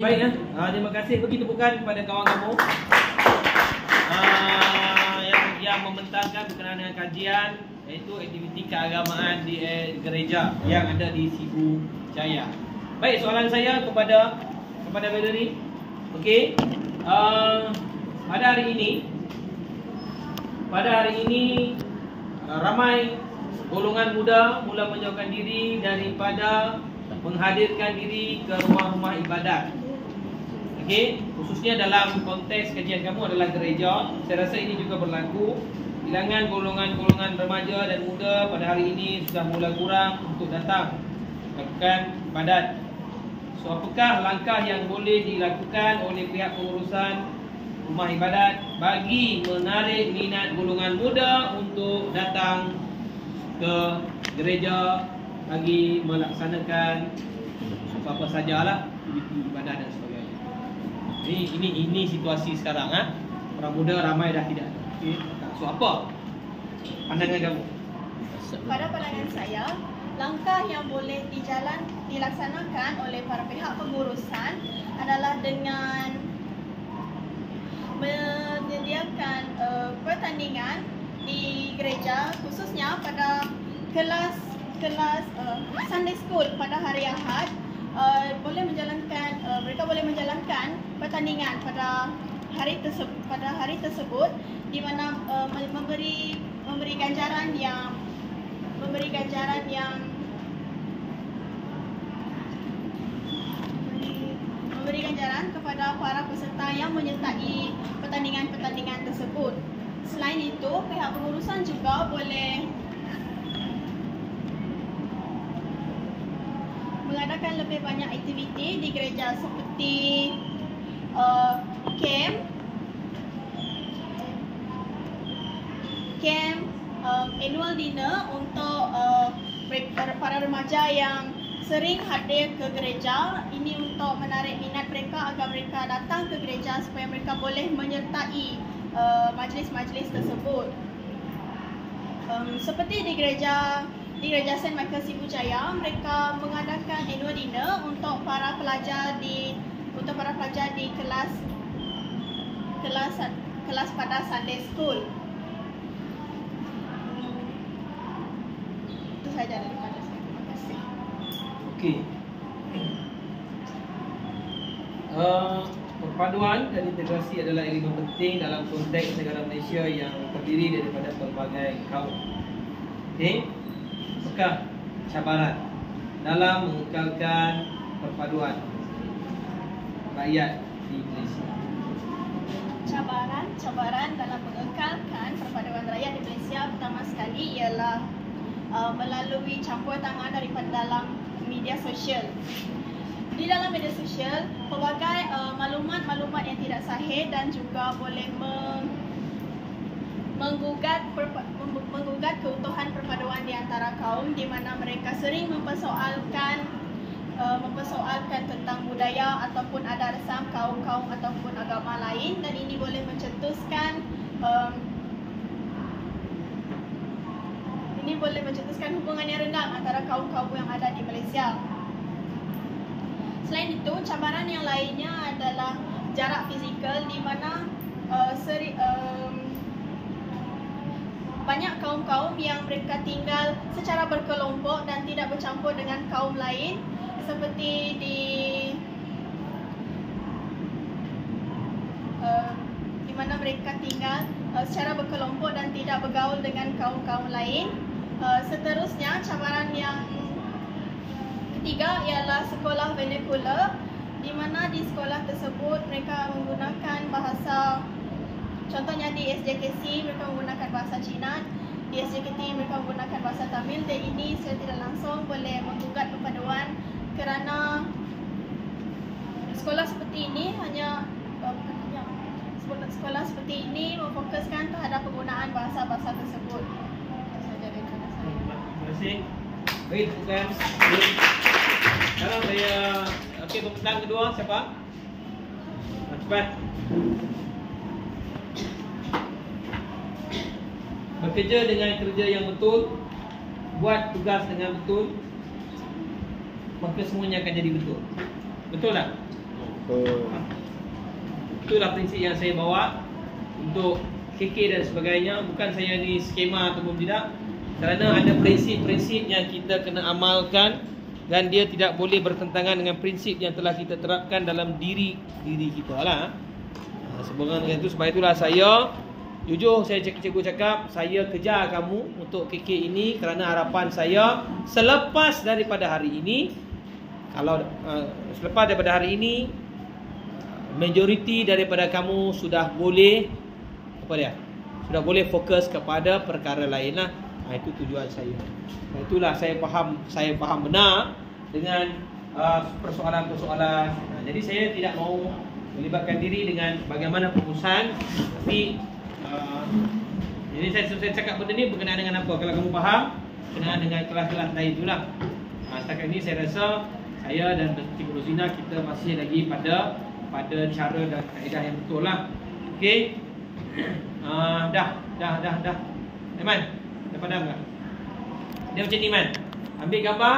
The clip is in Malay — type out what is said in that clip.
Baik ya, terima kasih. Bagi tepukan kepada kawan kamu yang membentangkan berkenaan dengan kajian, iaitu aktiviti keagamaan di gereja yang ada di Sibu Jaya. Baik, soalan saya kepada Valerie. Okey, pada hari ini ramai golongan muda mula menjauhkan diri daripada menghadirkan diri ke rumah-rumah ibadat. Okey, khususnya dalam konteks kajian kamu adalah gereja. Saya rasa ini juga berlaku. Bilangan golongan-golongan remaja dan muda pada hari ini sudah mula kurang untuk datang lakukan ibadat. So, apakah langkah yang boleh dilakukan oleh pihak pengurusan rumah ibadat bagi menarik minat golongan muda untuk datang ke gereja bagi melaksanakan apa-apa sajalah aktiviti ibadah dan sebagainya. Ini situasi sekarang orang muda ramai dah tidak ada. Okey, so apa pandangan kamu? Pada pandangan saya, langkah yang boleh dilaksanakan oleh para pihak pengurusan adalah dengan menyediakan pertandingan di gereja, khususnya pada kelas Sunday School pada hari Ahad. Mereka boleh menjalankan pertandingan pada hari tersebut di mana memberi ganjaran kepada para peserta yang menyertai pertandingan tersebut. Selain itu, pihak pengurusan juga boleh mengadakan lebih banyak aktiviti di gereja seperti camp, annual dinner untuk para remaja yang sering hadir ke gereja. Ini untuk menarik minat mereka agar mereka datang ke gereja supaya mereka boleh menyertai majlis-majlis tersebut. Seperti di gereja St. Michael Sibu Jaya, mereka mengadakan annual dinner untuk para pelajar di kelas pada Sunday School. Itu saja daripada saya. Terima kasih. Okey. Perpaduan dan integrasi adalah elemen penting dalam konteks negara Malaysia yang terdiri daripada pelbagai kaum. Okey. Apakah cabaran dalam mengekalkan perpaduan rakyat di Malaysia? Cabaran dalam mengekalkan perpaduan rakyat di Malaysia pertama sekali ialah melalui campur tangan daripada dalam media sosial. Di dalam media sosial, pelbagai maklumat-maklumat yang tidak sahih dan juga boleh menggugat keutuhan perpaduan di antara kaum, di mana mereka sering mempersoalkan tentang budaya ataupun adat resam kaum-kaum ataupun agama lain, dan ini boleh mencetuskan hubungan yang renggang antara kaum-kaum yang ada di Malaysia. Selain itu, cabaran yang lainnya adalah jarak fizikal, di mana banyak kaum-kaum yang mereka tinggal secara berkelompok dan tidak bercampur dengan kaum lain, seperti di mana mereka tinggal secara berkelompok dan tidak bergaul dengan kaum-kaum lain. Seterusnya, cabaran yang ketiga ialah sekolah vernacular, di mana di sekolah tersebut mereka menggunakan bahasa. Contohnya di SJKC mereka menggunakan bahasa Cina, di SJKT mereka menggunakan bahasa Tamil, dan ini secara tidak langsung boleh menggugat perpaduan kerana sekolah seperti ini memfokuskan terhadap penggunaan bahasa-bahasa tersebut. Itu saja daripada saya. Terima kasih. Baik, bukan. Sekarang saya pembentang kedua siapa? Cepat. Bekerja dengan kerja yang betul, buat tugas dengan betul, maka semuanya akan jadi betul. Betul tak? Itulah prinsip yang saya bawa untuk KK dan sebagainya. Bukan saya ni skema ataupun tidak, kerana ada prinsip-prinsip yang kita kena amalkan dan dia tidak boleh bertentangan dengan prinsip yang telah kita terapkan dalam diri kita lah. Sebenarnya dengan itu, sebab itulah saya jujur, cikgu cakap saya kejar kamu untuk KK ini, kerana harapan saya selepas daripada hari ini, selepas daripada hari ini, majoriti daripada kamu sudah boleh sudah boleh fokus kepada perkara lain lah. Itu tujuan saya. Itulah saya faham benar dengan persoalan-persoalan. Jadi saya tidak mahu melibatkan diri dengan bagaimana pengurusan, tapi jadi saya cakap benda ni berkenaan dengan apa. Kalau kamu faham, berkenaan dengan kelas-kelas lain itulah. Setakat ini saya rasa saya dan Cikgu Rozina kita masih lagi pada cara dan kaedah yang betul lah. Okey. Dah. Iman, dah padam tak? Dia macam ni, Man. Ambil gambar.